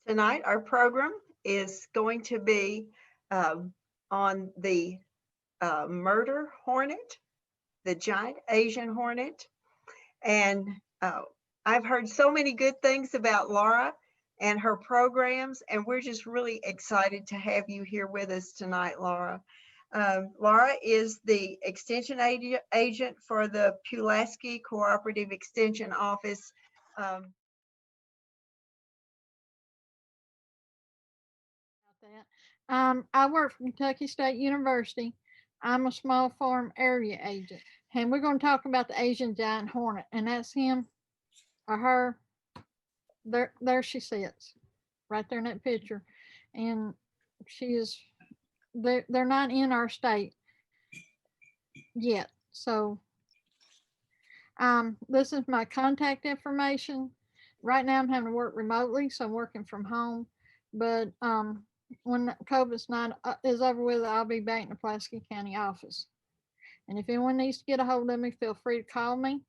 Tonight, our program is going to be on the murder hornet, the giant Asian hornet. And I've heard so many good things about Laura and her programs, and we're just really excited to have you here with us tonight, Laura. Laura is the extension agent for the Pulaski Cooperative Extension Office. I work for Kentucky State University. I'm a small farm area agent, and we're going to talk about the Asian giant hornet, and that's him or her. There she sits, right there in that picture, and she is. They're not in our state yet, so this is my contact information. Right now, I'm having to work remotely, so I'm working from home. But when COVID's not is over with, I'll be back in the Pulaski County office. And if anyone needs to get a hold of me, feel free to call me.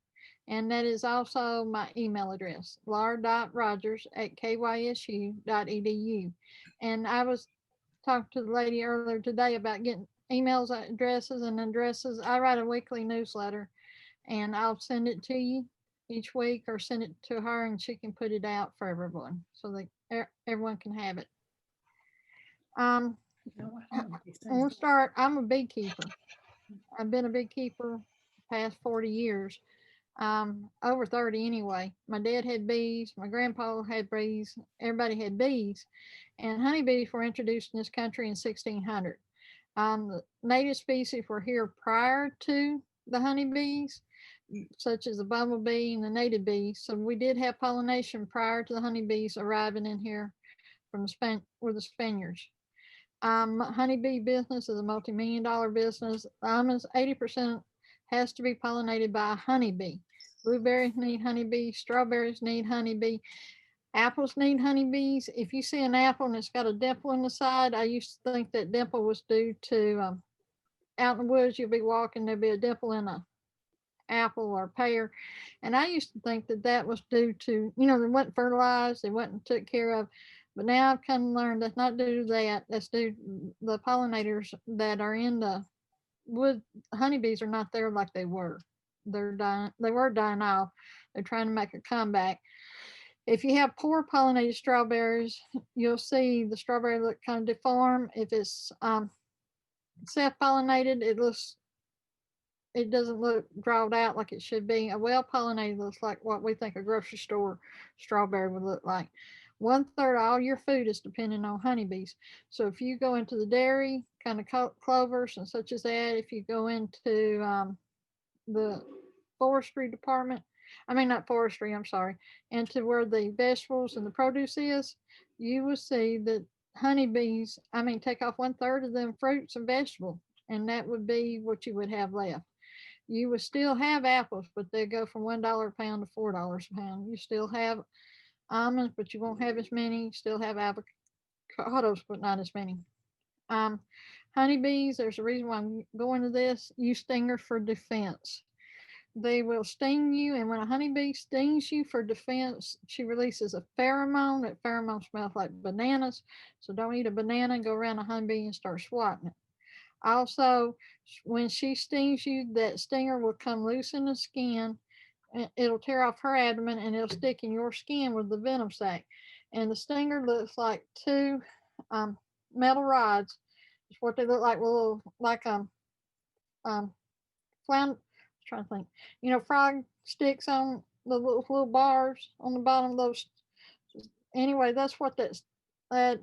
And that is also my email address, laura.rogers@kysu.edu. And I was talking to the lady earlier today about getting emails addresses and addresses. I write a weekly newsletter, and I'll send it to you each week or send it to her and she can put it out for everyone so that everyone can have it. We'll start. I'm a beekeeper. I've been a beekeeper past 40 years, over 30 anyway. My dad had bees, my grandpa had bees, everybody had bees, and honeybees were introduced in this country in 1600. The native species were here prior to the honeybees, such as the bumblebee and the native bees. So we did have pollination prior to the honeybees arriving in here from the Spaniards. Honeybee business is a multi-million-dollar business. Almost 80% has to be pollinated by a honeybee. Blueberries need honeybees, strawberries need honeybee, apples need honeybees. If you see an apple and it's got a dimple in the side, I used to think that dimple was due to out in the woods, you'll be walking, there'll be a dimple in a apple or pear. And I used to think that that was due to, they wasn't fertilized, they wasn't took care of. But now I've come to learn that's not due to that. That's due to the pollinators that are in the wood. Honeybees are not there like they were. They're dying. They were dying off. They're trying to make a comeback. If you have poor pollinated strawberries, you'll see the strawberry look kind of deformed. If it's self pollinated, it doesn't look drawed out like it should be. A well pollinated looks like what we think a grocery store strawberry would look like. 1/3 of all your food is dependent on honeybees. So if you go into the dairy, kind of clovers and such as that, if you go into the forestry department, I mean, not forestry, I'm sorry, into where the vegetables and the produce is, you will see that honeybees, take off 1/3 of them fruits and vegetables, and that would be what you would have left. You would still have apples, but they go from $1 a pound to $4 a pound. You still have almonds, but you won't have as many. You still have avocados, but not as many. Um, Honeybees, there's a reason why I'm going to this. Use stingers for defense. They will sting you, and when a honeybee stings you for defense, she releases a pheromone. That pheromone smells like bananas, so don't eat a banana and go around a honeybee and start swatting it. Also, when she stings you, that stinger will come loose in the skin. It'll tear off her abdomen and it'll stick in your skin with the venom sac. And the stinger looks like two metal rods. It's what they look like, little like flounder. Trying to think, frog sticks on the little bars on the bottom of those. Anyway, that's what that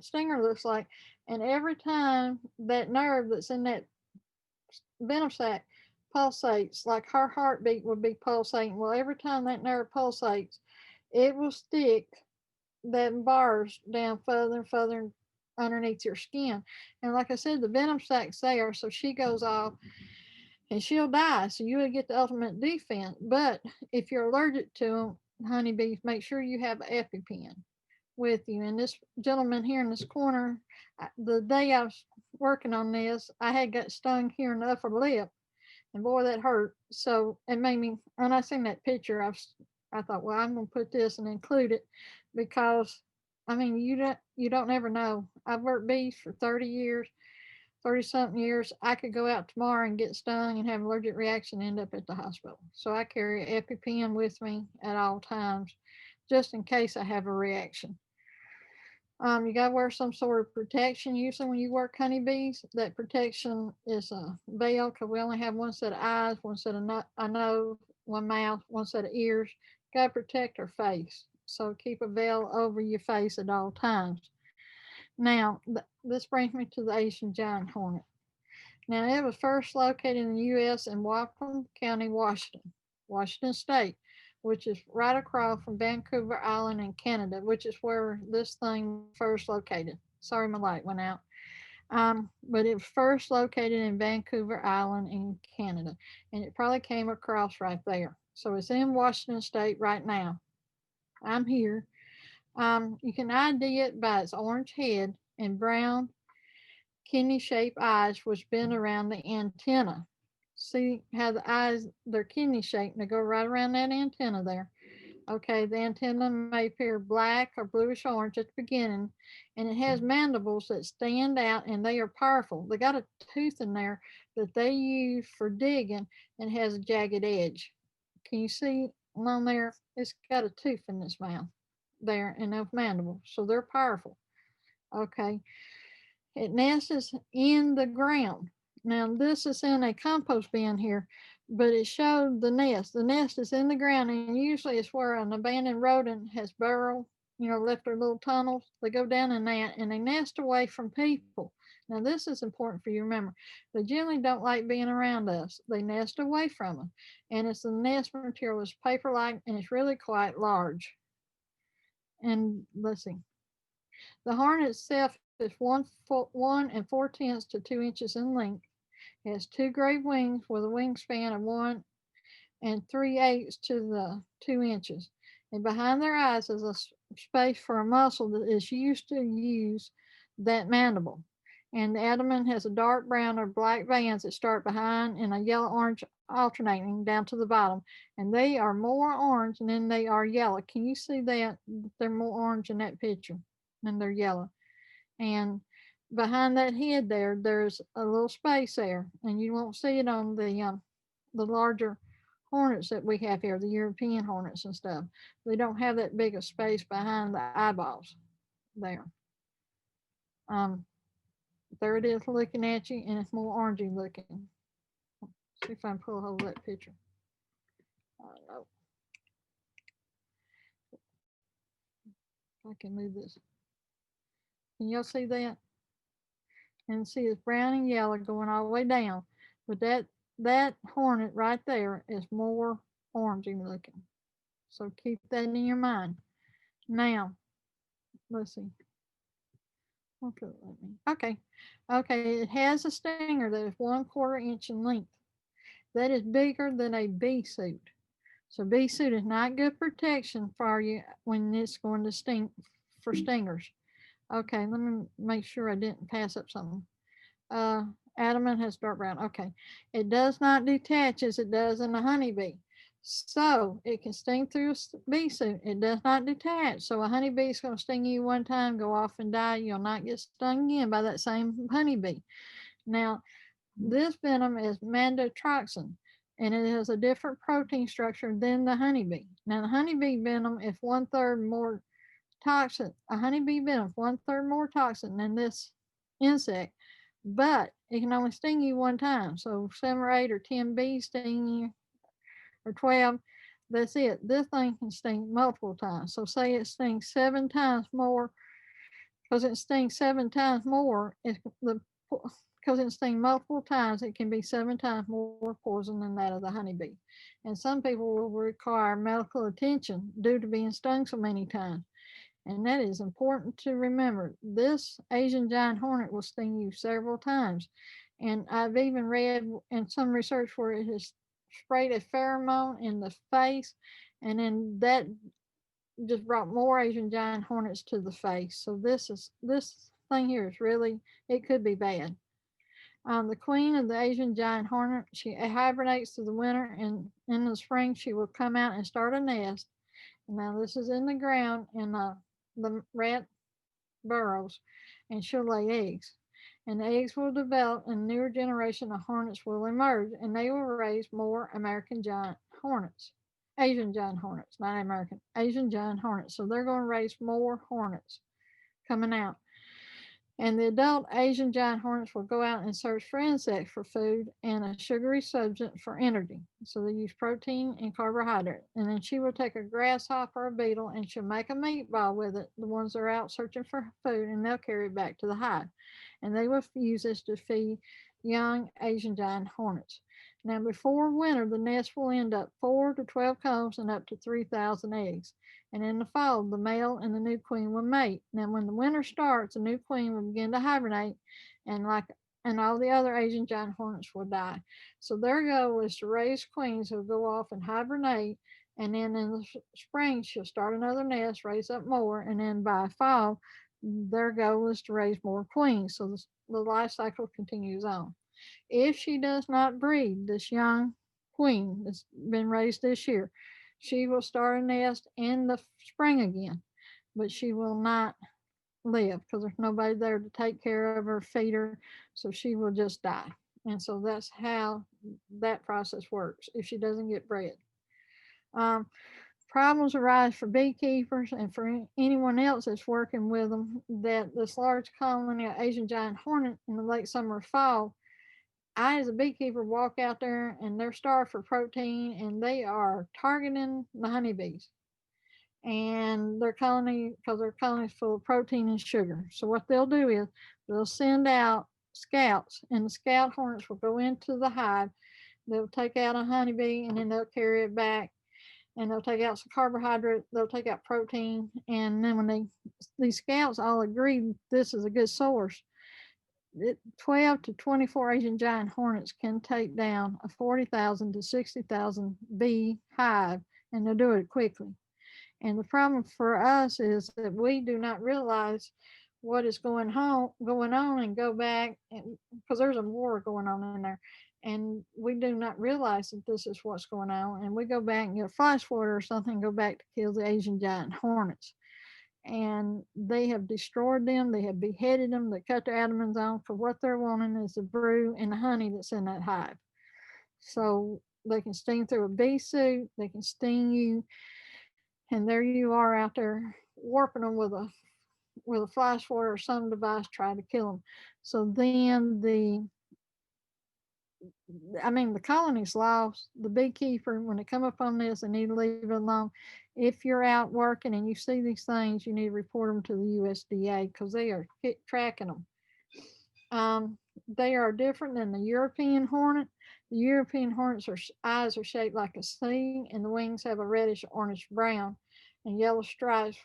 stinger looks like. And every time that nerve that's in that venom sac pulsates, like her heartbeat would be pulsating. Well, every time that nerve pulsates, it will stick that bars down further and further underneath your skin. And like I said, the venom sac's there, so she goes off and she'll die. So you would get the ultimate defense. But if you're allergic to them, honeybees, make sure you have Epipen with you. And this gentleman here in this corner, the day I was working on this, I had got stung here in the upper lip, and boy, that hurt. So it made me. When I seen that picture, I thought, well, I'm going to put this and include it because I mean, you don't ever know. I've worked bees for 30 years, 30 something years. I could go out tomorrow and get stung and have an allergic reaction and end up at the hospital. So I carry an EpiPen with me at all times, just in case I have a reaction. You got to wear some sort of protection. Usually, when you work honeybees, that protection is a veil because we only have one set of eyes, one set of a nose, one mouth, one set of ears. Got to protect our face. So keep a veil over your face at all times. Now, this brings me to the Asian giant hornet. Now, it was first located in the U.S. in Whatcom County, Washington State, which is right across from Vancouver Island in Canada, which is where this thing was first located. Sorry, my light went out. But it was first located in Vancouver Island in Canada, and it probably came across right there. So it's in Washington State right now. I'm here. You can ID it by its orange head and brown kidney-shaped eyes which bend around the antenna. See how the eyes, they're kidney-shaped, and they go right around that antenna there. Okay, the antenna may appear black or bluish orange at the beginning, and it has mandibles that stand out, and they are powerful. They got a tooth in there that they use for digging and has a jagged edge. Can you see along there? It's got a tooth in its mouth there and those mandibles, so they're powerful. Okay, it nests in the ground. Now, this is in a compost bin here, but it showed the nest. The nest is in the ground, and usually it's where an abandoned rodent has burrowed, left their little tunnels. They go down in that, and they nest away from people. Now, this is important for you to remember. They generally don't like being around us. They nest away from us, and it's the nest material is paper-like, and it's really quite large. And let's see. The hornet itself is 1 and 4 tenths to 2 inches in length. It has two gray wings with a wingspan of 1 and 3/8 to the 2 inches. And behind their eyes is a space for a muscle that is used to use that mandible. And the abdomen has a dark brown or black bands that start behind and a yellow orange alternating down to the bottom. And they are more orange than they are yellow. Can you see that? They're more orange in that picture than they're yellow. And behind that head there's a little space there, and you won't see it on the larger hornets that we have here, the European hornets and stuff. They don't have that big of space behind the eyeballs there. Um, there it is looking at you, and it's more orangey looking. See if I can pull a hold of that picture. I don't know. I can move this. Can y'all see that? And see it's brown and yellow going all the way down. But that hornet right there is more orangey looking. So keep that in your mind. Now, let's see. Okay. Okay, it has a stinger that is 1/4 inch in length. That is bigger than a bee suit. So bee suit is not good protection for you when it's going to sting for stingers. Okay, let me make sure I didn't pass up something. Adamant has dark brown. Okay. It does not detach as it does in a honeybee. So it can sting through a bee suit. It does not detach. So a honeybee is going to sting you one time, go off and die. You'll not get stung again by that same honeybee. Now, this venom is mandotroxin, and it has a different protein structure than the honeybee. Now, the honeybee venom is 1/3 more toxic. A honeybee venom is 1/3 more toxic than this insect, but it can only sting you one time. So 7 or 8 or 10 bees sting you, or 12, that's it. This thing can sting multiple times. So say it stings 7 times more, because it stings 7 times more, because it stings multiple times, it can be 7 times more poison than that of the honeybee. And some people will require medical attention due to being stung so many times. And that is important to remember. This Asian giant hornet will sting you several times. And I've even read in some research where it has sprayed a pheromone in the face, and then that just brought more Asian giant hornets to the face. So this thing here is really, it could be bad. The queen of the Asian giant hornet, she hibernates through the winter, and in the spring she will come out and start a nest. Now this is in the ground, and the rat burrows, and she'll lay eggs. And the eggs will develop, and a newer generation of hornets will emerge, and they will raise more American giant hornets. Asian giant hornets, not American, Asian giant hornets. So they're going to raise more hornets coming out. And the adult Asian giant hornets will go out and search for insects for food and a sugary substance for energy. So they use protein and carbohydrate. And then she will take a grasshopper or a beetle and she'll make a meatball with it. The ones that are out searching for food, and they'll carry it back to the hive. And they will use this to feed young Asian giant hornets. Now, before winter, the nest will end up 4 to 12 combs and up to 3,000 eggs. And in the fall, the male and the new queen will mate. Now, when the winter starts, the new queen will begin to hibernate, and all the other Asian giant hornets will die. So their goal is to raise queens who'll go off and hibernate, and then in the spring she'll start another nest, raise up more, and then by fall, their goal is to raise more queens. So the life cycle continues on. If she does not breed this young queen that's been raised this year, she will start a nest in the spring again, but she will not live because there's nobody there to take care of her, feed her, so she will just die. And so that's how that process works if she doesn't get bred. Um, Problems arise for beekeepers and for anyone else that's working with them that this large colony of Asian giant hornet in the late summer or fall. I, as a beekeeper, walk out there and they're starved for protein and they are targeting the honeybees and their colony because their colony is full of protein and sugar. So what they'll do is they'll send out scouts, and the scout hornets will go into the hive. They'll take out a honeybee and then they'll carry it back, and they'll take out some carbohydrate. They'll take out protein, and then when these scouts all agree this is a good source, 12 to 24 Asian giant hornets can take down a 40,000 to 60,000 bee hive, and they'll do it quickly. And the problem for us is that we do not realize what is going on, and go back, because there's a war going on in there, and we do not realize that this is what's going on. And we go back and get a fly swatter or something, go back to kill the Asian giant hornets. And they have destroyed them. They have beheaded them. They cut their abdomens off. For what they're wanting is the brew and the honey that's in that hive. So they can sting through a bee suit. They can sting you, and there you are out there warping them with a fly swatter or some device trying to kill them. So then the colony's lost. The beekeeper, when they come up on this, they need to leave it alone. If you're out working and you see these things, you need to report them to the USDA because they are tracking them. They are different than the European hornet. The European hornets' eyes are shaped like a C, and the wings have a reddish orange brown and yellow stripes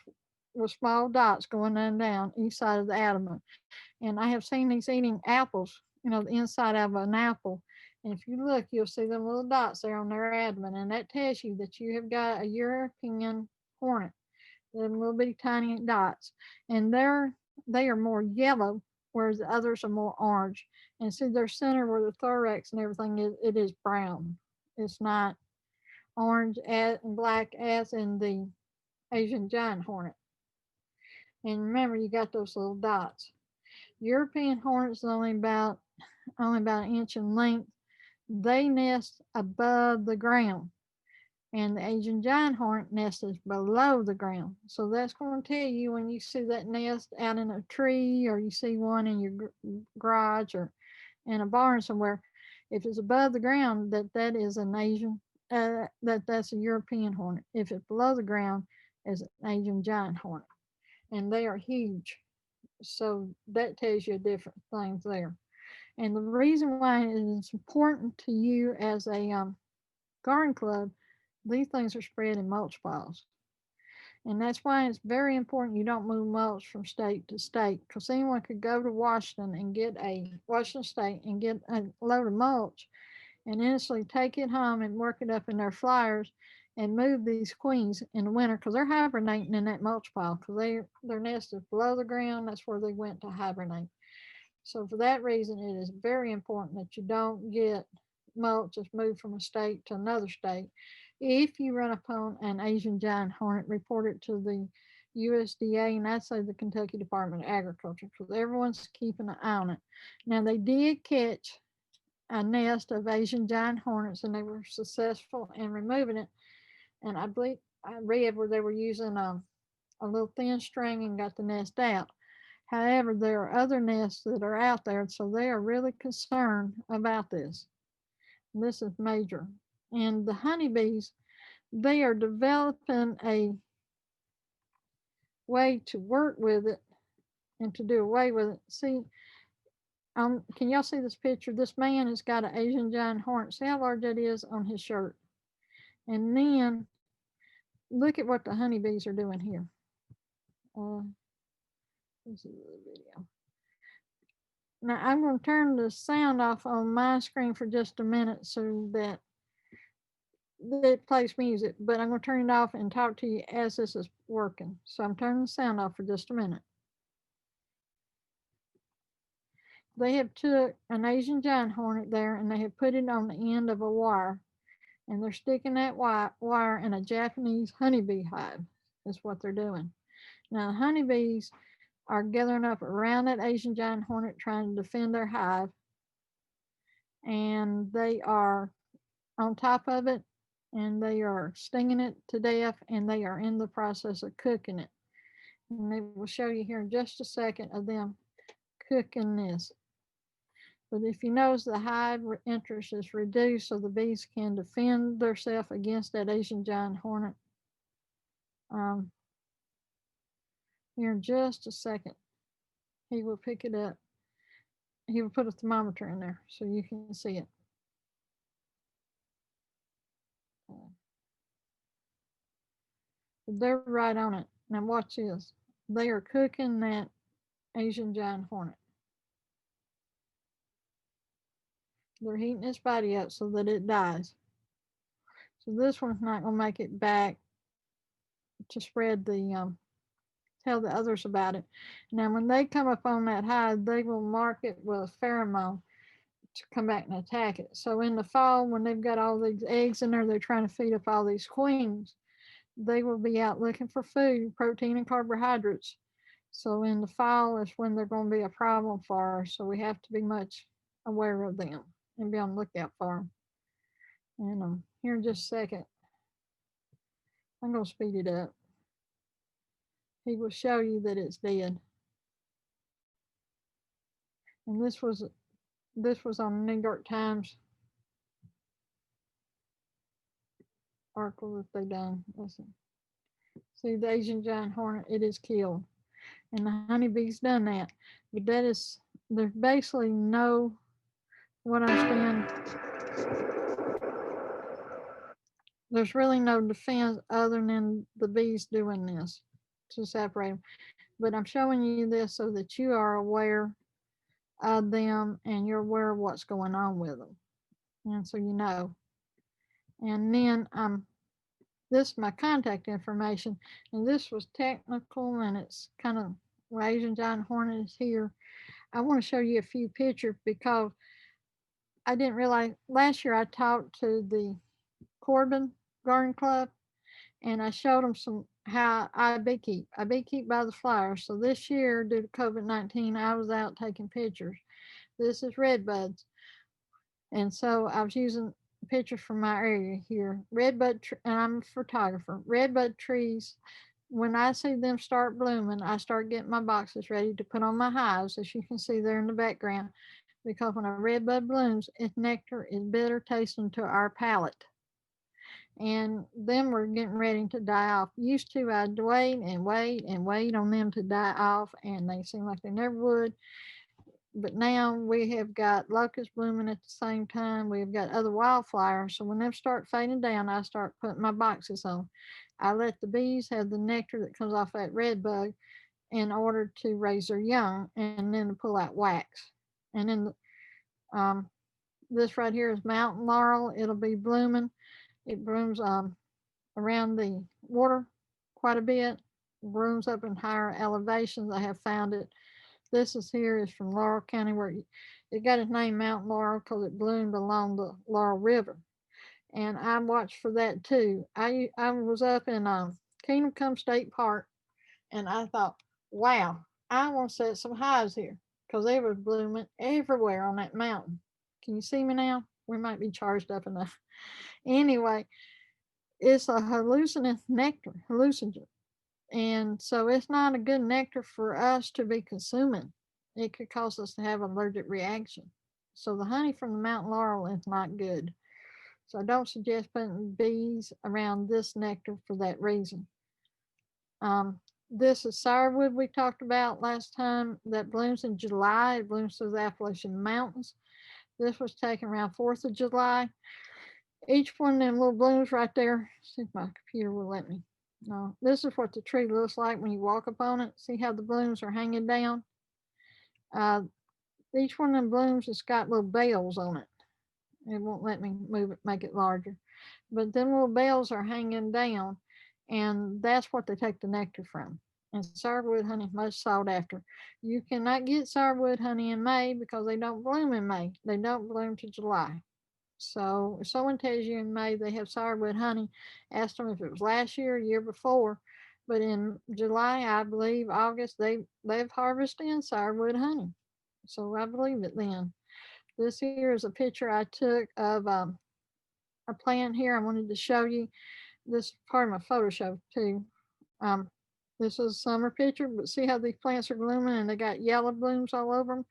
with small dots going on down each side of the abdomen. And I have seen these eating apples, the inside of an apple. And if you look, you'll see them little dots there on their abdomen. And that tells you that you have got a European hornet, them little bitty tiny dots. And they are more yellow, whereas the others are more orange. And see their center where the thorax and everything is, it is brown. It's not orange and black as in the Asian giant hornet. And remember, you got those little dots. European hornets are only about an inch in length. They nest above the ground, and the Asian giant hornet nest is below the ground. So that's going to tell you when you see that nest out in a tree, or you see one in your garage or in a barn somewhere. If it's above the ground, that is an Asian. That's a European hornet. If it's below the ground, it's an Asian giant hornet, and they are huge. So that tells you different things there. And the reason why it is important to you as a garden club, these things are spread in mulch piles. And that's why it's very important you don't move mulch from state to state, because anyone could go to Washington State and get a load of mulch and instantly take it home and work it up in their flyers and move these queens in the winter, because they're hibernating in that mulch pile because their nest is below the ground. That's where they went to hibernate. So for that reason, it is very important that you don't get mulch that's moved from a state to another state. If you run upon an Asian giant hornet, report it to the USDA, and I'd say the Kentucky Department of Agriculture, because everyone's keeping an eye on it. Now, they did catch a nest of Asian giant hornets, and they were successful in removing it. And I believe I read where they were using a little thin string and got the nest out. However, there are other nests that are out there, so they are really concerned about this. This is major. And the honeybees, they are developing a way to work with it and to do away with it. See, can y'all see this picture? This man has got an Asian giant hornet. See how large that is on his shirt. And then look at what the honeybees are doing here. This is the video. Now I'm going to turn the sound off on my screen for just a minute so that it plays music, but I'm going to turn it off and talk to you as this is working. So I'm turning the sound off for just a minute. They have took an Asian giant hornet there and they have put it on the end of a wire, and they're sticking that wire in a Japanese honeybee hive is what they're doing. Now the honeybees are gathering up around that Asian giant hornet trying to defend their hive, and they are on top of it and they are stinging it to death, and they are in the process of cooking it. And they will show you here in just a second of them cooking this. But if you notice, the hive interest is reduced so the bees can defend themselves against that Asian giant hornet. Here in just a second, he will pick it up. He will put a thermometer in there so you can see it. They're right on it. Now watch this. They are cooking that Asian giant hornet. They're heating its body up so that it dies. So this one's not going to make it back to spread the, tell the others about it. Now when they come up on that hive, they will mark it with a pheromone to come back and attack it. So in the fall, when they've got all these eggs in there, they're trying to feed up all these queens. They will be out looking for food, protein and carbohydrates. So in the fall is when they're going to be a problem for us. So we have to be much aware of them and be on the lookout for them. And here in just a second, I'm going to speed it up. He will show you that it's dead. And this was on the New York Times article that they done. Listen. See the Asian giant hornet, it is killed. And the honeybees done that. But there's basically no, what I understand, there's really no defense other than the bees doing this to separate them. But I'm showing you this so that you are aware of them and you're aware of what's going on with them. And so you know. And then this is my contact information, and this was technical, and it's kind of Asian giant hornet is here. I want to show you a few pictures because I didn't realize last year I talked to the Corbin Garden Club, and I showed them how I beekeep. I beekeep by the flowers. So this year, due to COVID-19, I was out taking pictures. This is redbuds, and so I was using pictures from my area here. Redbud, and I'm a photographer. Redbud trees, when I see them start blooming, I start getting my boxes ready to put on my hives, as you can see there in the background, because when a redbud blooms, its nectar is bitter tasting to our palate. And them were getting ready to die off. Used to, I'd wait and wait and wait on them to die off, and they seemed like they never would. But now we have got locusts blooming at the same time. We've got other wildflowers. So when they start fading down, I start putting my boxes on. I let the bees have the nectar that comes off that red bug in order to raise their young, and then to pull out wax. And then this right here is mountain laurel. It'll be blooming. It blooms around the water quite a bit. Blooms up in higher elevations. I have found it. This is from Laurel County, where it got its name Mountain Laurel because it bloomed along the Laurel River. And I watched for that too. I was up in Kingdom Come State Park, And I thought, wow, I want to set some hives here because they were blooming everywhere on that mountain. Can you see me now? We might be charged up enough. Anyway, it's a hallucinant nectar, hallucinogen. And so it's not a good nectar for us to be consuming. It could cause us to have an allergic reaction. So the honey from the mountain laurel is not good. So I don't suggest putting bees around this nectar for that reason. This is sourwood we talked about last time that blooms in July. It blooms through the Appalachian Mountains. This was taken around 4th of July. Each one of them little blooms right there. See if my computer will let me. No, this is what the tree looks like when you walk up on it. See how the blooms are hanging down? Uh, each one of them blooms has got little bells on it. It won't let me move it, make it larger. But them little bells are hanging down, and that's what they take the nectar from. And sourwood honey is much sought after. You cannot get sourwood honey in May because they don't bloom in May. They don't bloom to July. So if someone tells you in May they have sourwood honey, ask them if it was last year or year before. But in July, I believe August, they've harvested in sourwood honey. So I believe it then. This here is a picture I took of a plant here. I wanted to show you. This is part of my photo show too. Um, this is a summer picture, but see how these plants are blooming and they got yellow blooms all over them?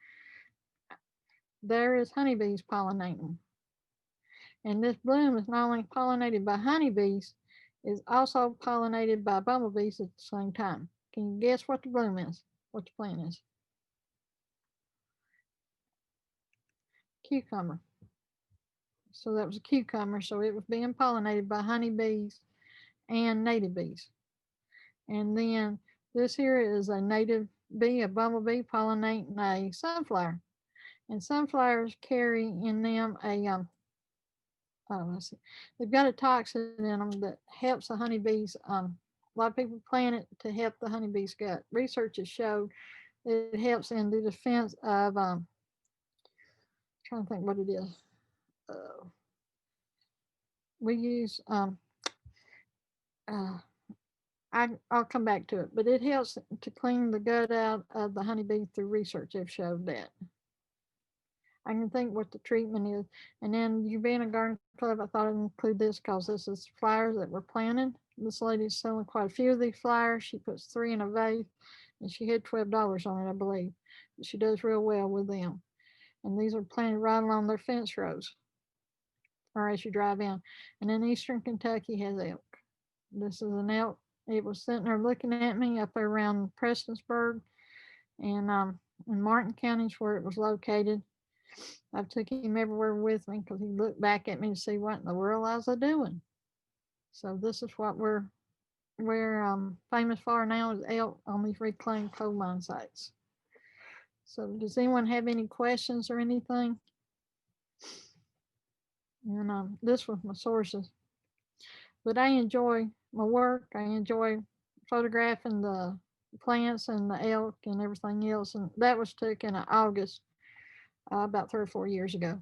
There is honeybees pollinating them. And this bloom is not only pollinated by honeybees, it's also pollinated by bumblebees at the same time. Can you guess what the bloom is? What the plant is? Cucumber. So that was a cucumber. So it was being pollinated by honeybees and native bees. And then this here is a native bee, a bumblebee pollinating a sunflower. And sunflowers carry in them let's see, they've got a toxin in them that helps the honeybees. A lot of people plant it to help the honeybees gut. Research has showed that it helps in the defense of, trying to think what it is. We use, I'll come back to it, but it helps to clean the gut out of the honeybee through research. They've showed that. I can think what the treatment is. And then you being a garden club, I thought I'd include this because this is flowers that were planted. This lady's selling quite a few of these flowers. She puts 3 in a vase and she had $12 on it, I believe. But she does real well with them. And these are planted right along their fence rows or as you drive in. And then Eastern Kentucky has elk. This is an elk. It was sitting there looking at me up there around Prestonsburg and in Martin counties where it was located. I took him everywhere with me because he looked back at me to see what in the world I was doing. So this is what we're famous for now is elk on these reclaimed coal mine sites. So does anyone have any questions or anything? And this was my sources. But I enjoy my work. I enjoy photographing the plants and the elk and everything else. And that was taken in August, about 3 or 4 years ago.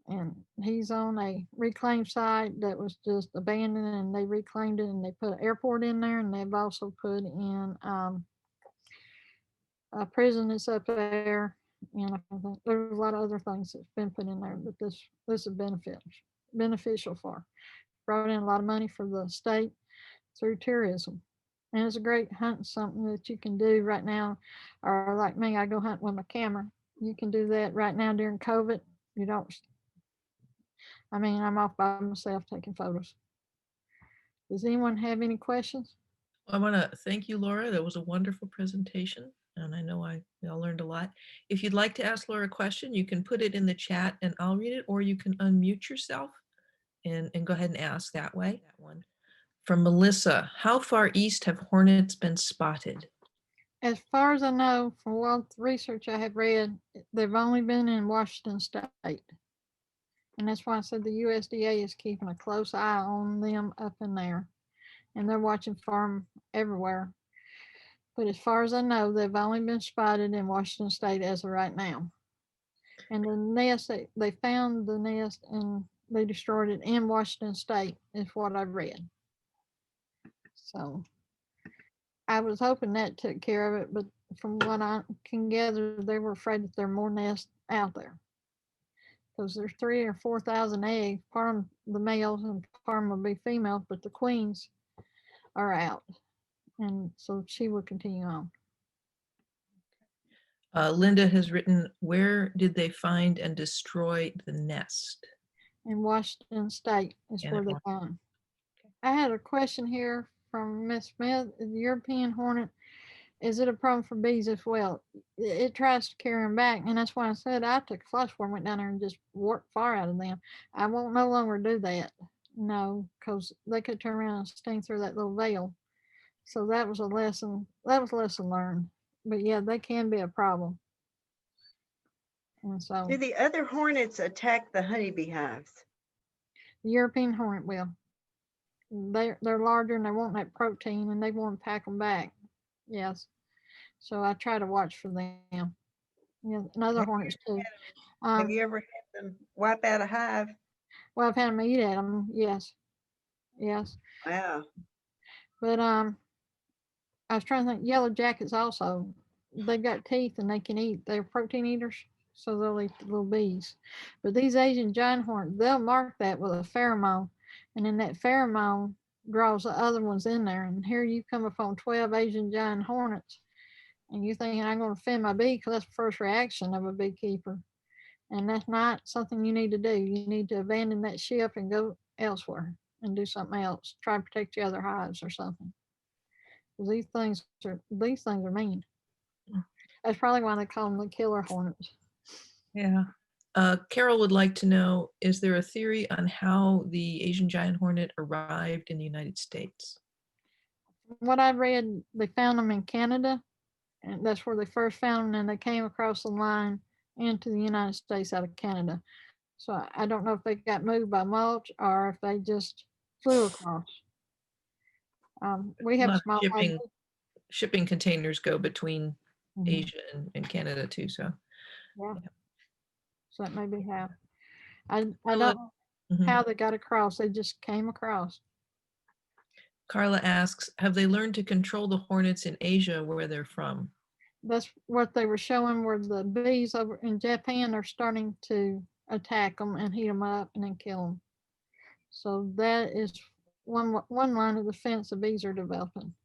And he's on a reclaimed site that was just abandoned and they reclaimed it and they put an airport in there and they've also put in a prison that's up there. And I think there's a lot of other things that's been put in there, but this is beneficial for. Brought in a lot of money for the state through tourism. And it's a great hunting, something that you can do right now. Or like me, I go hunt with my camera. You can do that right now during COVID. You don't, I'm off by myself taking photos. Does anyone have any questions? I want to thank you, Laura. That was a wonderful presentation. And I know we all learned a lot. If you'd like to ask Laura a question, you can put it in the chat and I'll read it, or you can unmute yourself and go ahead and ask that way. That one. From Melissa, how far east have hornets been spotted? As far as I know, from what research I have read, they've only been in Washington State. And that's why I said the USDA is keeping a close eye on them up in there. And they're watching for them everywhere. But as far as I know, they've only been spotted in Washington State as of right now. And the nest, they found the nest and they destroyed it in Washington State, is what I've read. So I was hoping that took care of it, but from what I can gather, they were afraid that there are more nests out there. Because there's 3 or 4,000 eggs. Part of the males and part of them will be females, but the queens are out. And so she will continue on. Linda has written, where did they find and destroy the nest? In Washington State is And where it they was- found. I had a question here from Miss Smith. The European hornet, is it a problem for bees as well? It tries to carry them back, and that's why I said I took a flushworm, went down there and just worked fire out of them. I won't no longer do that. No, because they could turn around and sting through that little veil. So that was a lesson. That was a lesson learned. But yeah, they can be a problem. And so Do the other hornets attack the honeybee hives? the European hornet will. They're larger and they want that protein and they want to pack them back. Yes. So I try to watch for them. Yeah, and other hornets too. Have you ever had them wipe out a hive? Well, I've had them eat at them. Yes. Yes. Wow. But I was trying to think. Yellow jackets also. They've got teeth and they can eat. They're protein eaters, so they'll eat the little bees. But these Asian giant hornets, they'll mark that with a pheromone, and then that pheromone draws the other ones in there. And here you come upon 12 Asian giant hornets, and you're thinking I'm going to offend my bee because that's the first reaction of a beekeeper, and that's not something you need to do. You need to abandon that ship and go elsewhere and do something else. Try to protect your other hives or something. Because these things are mean. That's probably why they call them the killer hornets. Yeah. Carol would like to know, is there a theory on how the Asian giant hornet arrived in the United States? What I read, they found them in Canada, and that's where they first found them, and they came across the line into the United States out of Canada. So I don't know if they got moved by mulch or if they just flew across. We A have lot of small shipping containers go between Mhm. Asia and Canada too, so. Yeah. So that may be how. I Carla- don't know Mhm. how they got across. They just came across. Carla asks, have they learned to control the hornets in Asia where they're from? That's what they were showing where the bees over in Japan are starting to attack them and heat them up and then kill them. So that is one line of defense the bees are developing.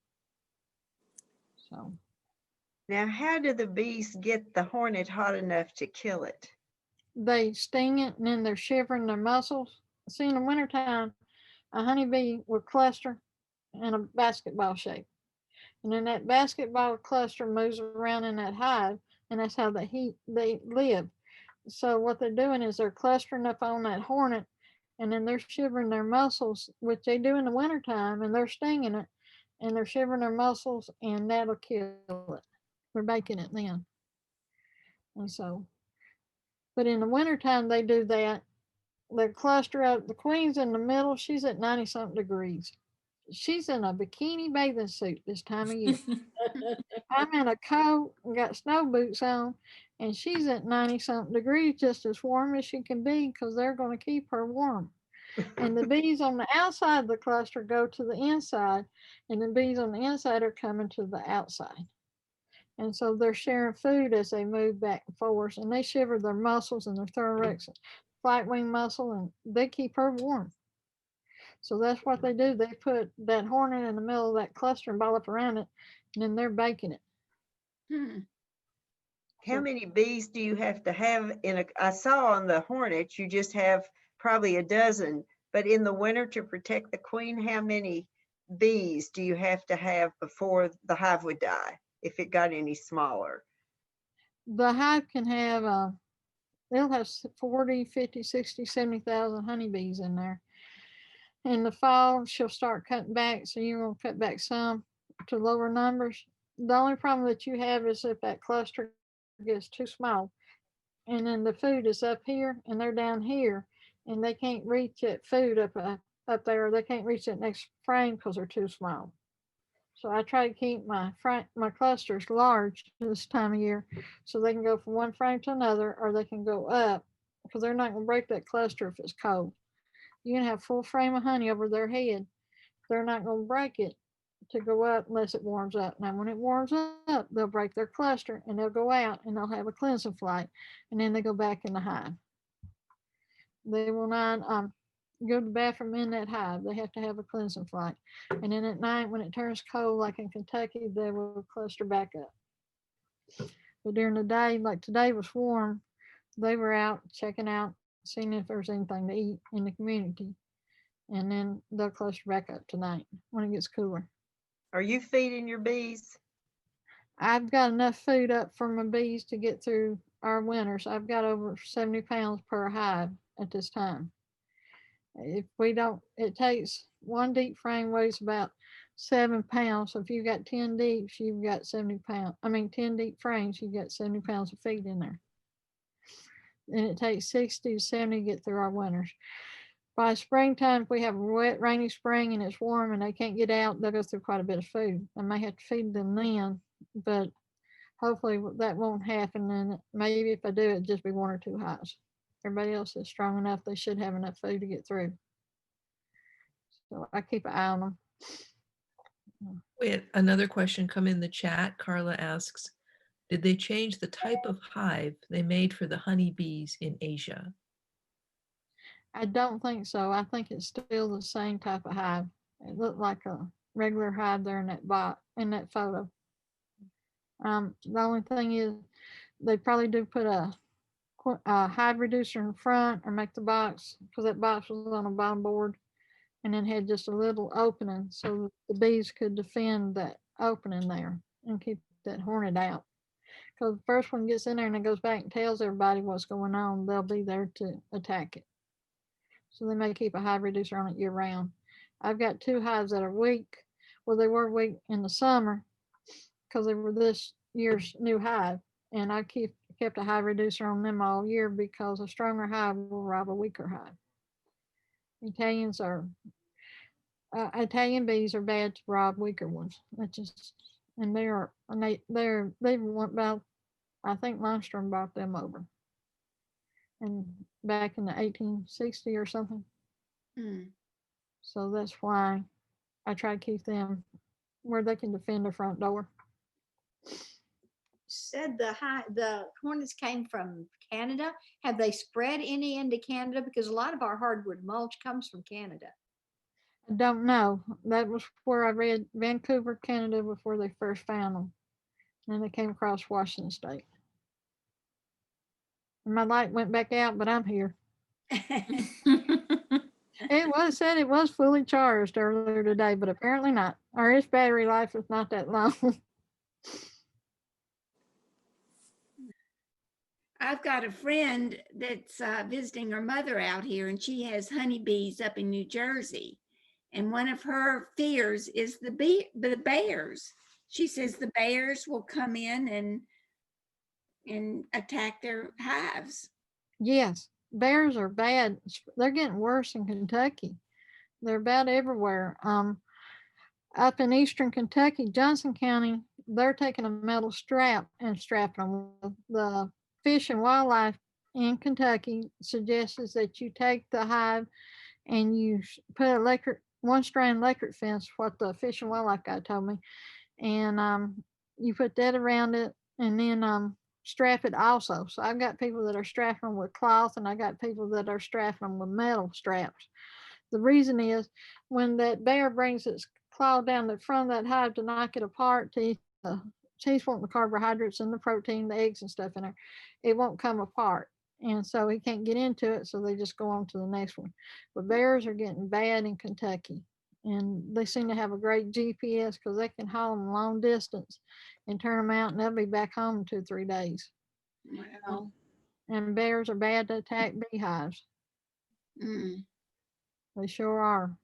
So Now, how do the bees get the hornet hot enough to kill it? they sting it and then they're shivering their muscles. See, in the wintertime, a honeybee will cluster in a basketball shape. And then that basketball cluster moves around in that hive, and that's how they live. So what they're doing is they're clustering up on that hornet, and then they're shivering their muscles, which they do in the wintertime, and they're stinging it, and they're shivering their muscles, and that'll kill it. They're baking it then. And so, but in the wintertime, they do that. They cluster up. The queen's in the middle. She's at 90 something degrees. She's in a bikini bathing suit this time of year. I'm in a coat and got snow boots on, and she's at 90 something degrees, just as warm as she can be because they're going to keep her warm. And the bees on the outside of the cluster go to the inside, and the bees on the inside are coming to the outside. And so they're sharing food as they move back and forth, and they shiver their muscles and their thorax, flight wing muscle, and they keep her warm. So that's what they do. They put that hornet in the middle of that cluster and ball up around it, and then they're baking it. How many bees do you have to have in a? I saw on the hornet you just have probably a dozen, but in the winter to protect the queen, how many bees do you have to have before the hive would die if it got any smaller? The hive can have, they'll have 40, 50, 60, 70,000 honeybees in there. In the fall, she'll start cutting back, so you're going to cut back some to lower numbers. The only problem that you have is if that cluster gets too small, and then the food is up here and they're down here, and they can't reach that food up there. They can't reach that next frame because they're too small. So I try to keep my clusters large this time of year, so they can go from one frame to another, or they can go up because they're not going to break that cluster if it's cold. You can have full frame of honey over their head. They're not going to break it to go up unless it warms up. Now, when it warms up, they'll break their cluster and they'll go out and they'll have a cleansing flight, and then they go back in the hive. They will not go to the bathroom in that hive. They have to have a cleansing flight. And then at night, when it turns cold, like in Kentucky, they will cluster back up. But during the day, like today was warm, they were out checking out, seeing if there's anything to eat in the community. And then they'll cluster back up tonight when it gets cooler. Are you feeding your bees? I've got enough food up for my bees to get through our winters. I've got over 70 pounds per hive at this time. If we don't, it takes one deep frame weighs about 7 pounds. So if you've got 10 deeps, you've got 70 pounds. 10 deep frames, you've got 70 pounds of feed in there. And it takes 60 to 70 to get through our winters. By springtime, if we have a wet, rainy spring and it's warm and they can't get out, they'll go through quite a bit of food. I may have to feed them then, but hopefully that won't happen. And maybe if I do, it'll just be one or two hives. Everybody else is strong enough. They should have enough food to get through. So I keep an eye on them. We had another question come in the chat. Carla asks, did they change the type of hive they made for the honeybees in Asia? I don't think so. I think it's still the same type of hive. It looked like a regular hive there in that photo. The only thing is they probably do put a hive reducer in front or make the box, because that box was on a bottom board and then had just a little opening so the bees could defend that opening there and keep that hornet out. Because the first one gets in there and it goes back and tells everybody what's going on, they'll be there to attack it. So they may keep a hive reducer on it year round. I've got 2 hives that are weak. Well, they were weak in the summer because they were this year's new hive. And I kept a hive reducer on them all year because a stronger hive will rob a weaker hive. Italian bees are bad to rob weaker ones. And they went about, I think Lundstrom brought them over. And back in the 1860 or something. So that's why I try to keep them where they can defend their front door. Said the hornets came from Canada. Have they spread any into Canada? Because a lot of our hardwood mulch comes from Canada. I don't know. That was where I read Vancouver, Canada, before they first found them. And then they came across Washington State. And my light went back out, but I'm here. It said it was fully charged earlier today, but apparently not. Or its battery life is not that long. I've got a friend that's visiting her mother out here, and she has honeybees up in New Jersey. And one of her fears is the bears. She says the bears will come in and attack their hives. Yes, bears are bad. They're getting worse in Kentucky. They're bad everywhere. Up in eastern Kentucky, Johnson County, they're taking a metal strap and strapping them. The Fish and Wildlife in Kentucky suggests that you take the hive and you put one strand electric fence, what the Fish and Wildlife guy told me, and you put that around it and then strap it also. So I've got people that are strapping them with cloth, and I got people that are strapping them with metal straps. The reason is when that bear brings its claw down the front of that hive to knock it apart to eat he's wanting the carbohydrates and the protein, the eggs and stuff in there, it won't come apart. And so he can't get into it, so they just go on to the next one. But bears are getting bad in Kentucky, and they seem to have a great GPS because they can haul them long distance and turn them out, and they'll be back home in 2 or 3 days. Wow. And bears are bad to attack beehives. They sure are.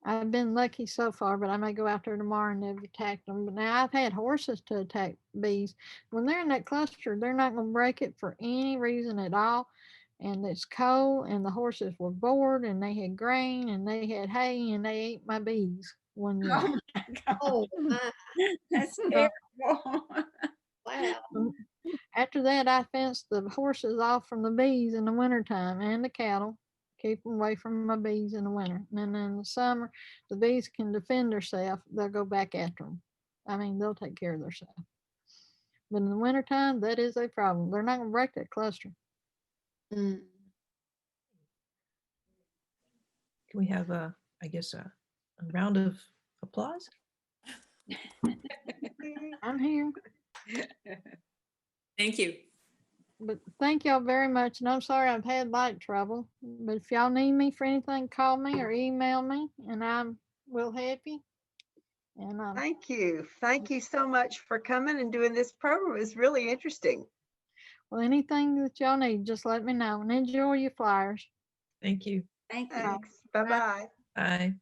I've been lucky so far, but I may go out there tomorrow and they've attacked them. But now I've had horses to attack bees. When they're in that cluster, they're not going to break it for any reason at all. And it's cold, and the horses were bored, and they had grain, and they had hay, and they ate my bees one year. Oh my God. Oh, my. That's terrible. Wow. After that, I fenced the horses off from the bees in the wintertime and the cattle. keep them away from my bees in the winter. And then in the summer, the bees can defend themselves. They'll go back after them. I mean, they'll take care of themselves. But in the wintertime, that is a problem. They're not going to break that cluster. Mm. Can we have I guess a round of applause? I'm here. Thank you. But thank y'all very much. And I'm sorry I've had light trouble. But if y'all need me for anything, call me or email me and I will help you. And Thank you. Thank you so much for coming and doing this program. It was really interesting. well, anything that y'all need, just let me know and enjoy your flyers. Thank you. Thank you. Thanks. Bye-bye. Bye.